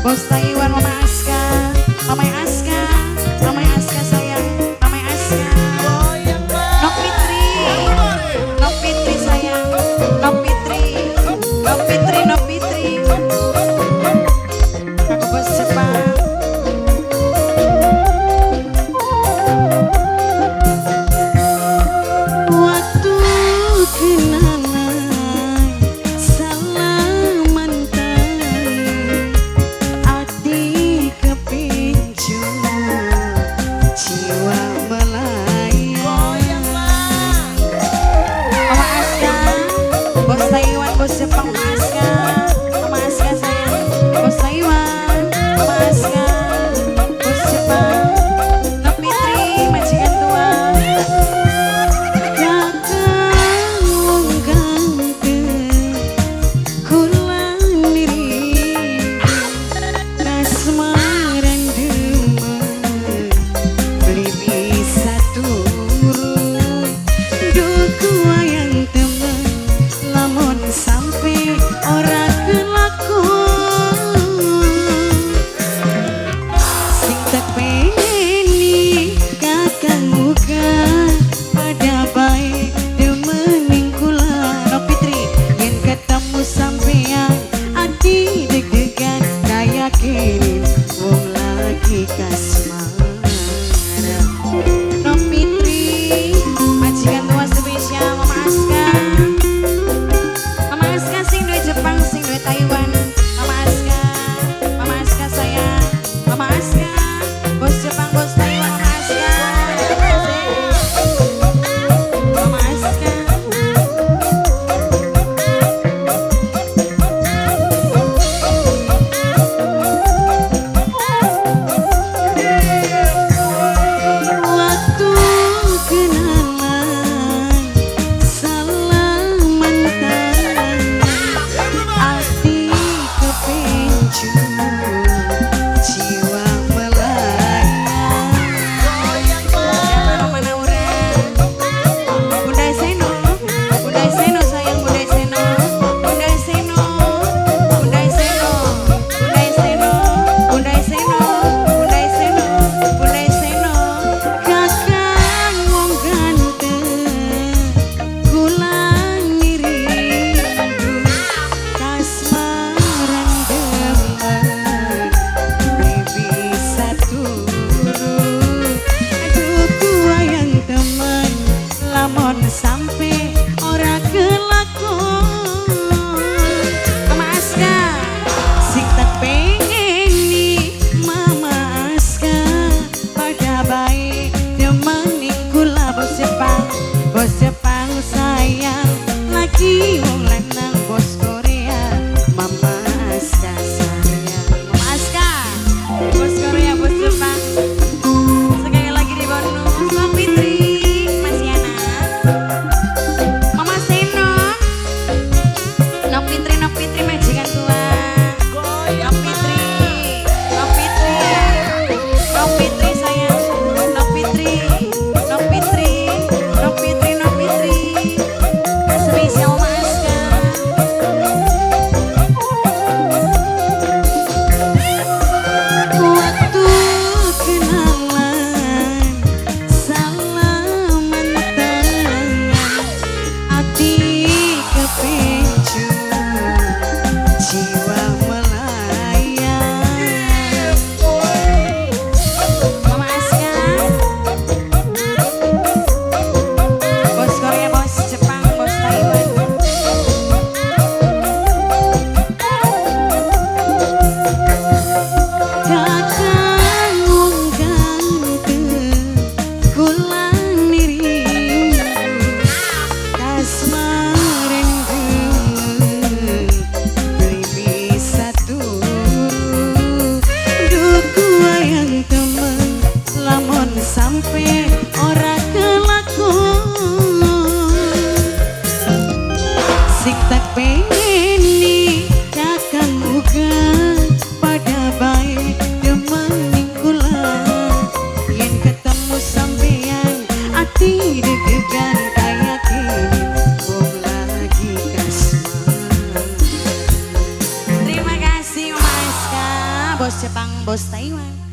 Bos Taiwan Mama Aska, Mama Aska, Mama Aska sayang, Mama Aska. Nok Fitri, Nok Fitri sayang, Nok Fitri, Nok Fitri, Nok Fitri. Aku bos Jepang. Waktu kenangan salah mantan, hati kepincu, jiwa melayang. Mama Aska, bos Taiwan, bos Jepang, Mama Aska, Mama Aska sayang, bos Taiwan, Mama Aska, bos Jepang, Nok Fitri, majikan tua. Kakang wong ganteng, kula niri, kasmaran demen, beli bisa turun. Duku wayang temen, lamun sampai ora kelakon. Sing tak peni kakang muka pada baik demening kula. Nok Fitri, yen ketemu sampean ati deg-degan kaya kene wong lagi kasmaran. Nok Fitri, majikan tua spesial Mama Aska. Mama Aska sing duwe Jepang, sing duwe Taiwan. Mama Aska, Mama Aska sayang, Mama Aska, bos Jepang, bos Taiwan, Mama Aska. Mama Aska. Waktu kenangan salah mantan, hati kepincu, jiwa melayang. Mana orang? Bunda Seno, Bunda Seno sayang, Bunda Seno, Bunda Seno, Bunda Seno, Bunda Seno, Bunda Seno, Bunda Seno, Bunda Seno. Kakang wong ganteng, kula ngirindu, kasmaran demen, bisa turun. Duku wayang temen, lamun sampai ora kelakon. Mama Aska, sing tak pengeni Mama Aska pada baik demening kula. Bos Jepang, bos Jepang sayang, lagi wong lanang bos Korea. Mama Aska sayang, Mama Aska, bos Korea, bos Jepang. Sekali lagi di bonus Nok Fitri, masih anak. Mama Seno, Nok Fitri, Nok Fitri majikan tua. Nok Fitri, Nok Fitri, Nok Fitri sayang, Nok Fitri, Nok Fitri, Nok Fitri, Nok Fitri. Spesial Mama Aska. Waktu kenangan salah mantan, hati kepincu, jiwa melayang. Mama Aska, bos Korea, bos Jepang, bos Taiwan. Kakang wong ganteng, kula nirindu, kasmaran demen, beli bisa turun. Duku wayang temen, lamun sampai ora kelakon. Sing tak pengeni kakang muka pada baik demen. Bos Taiwan.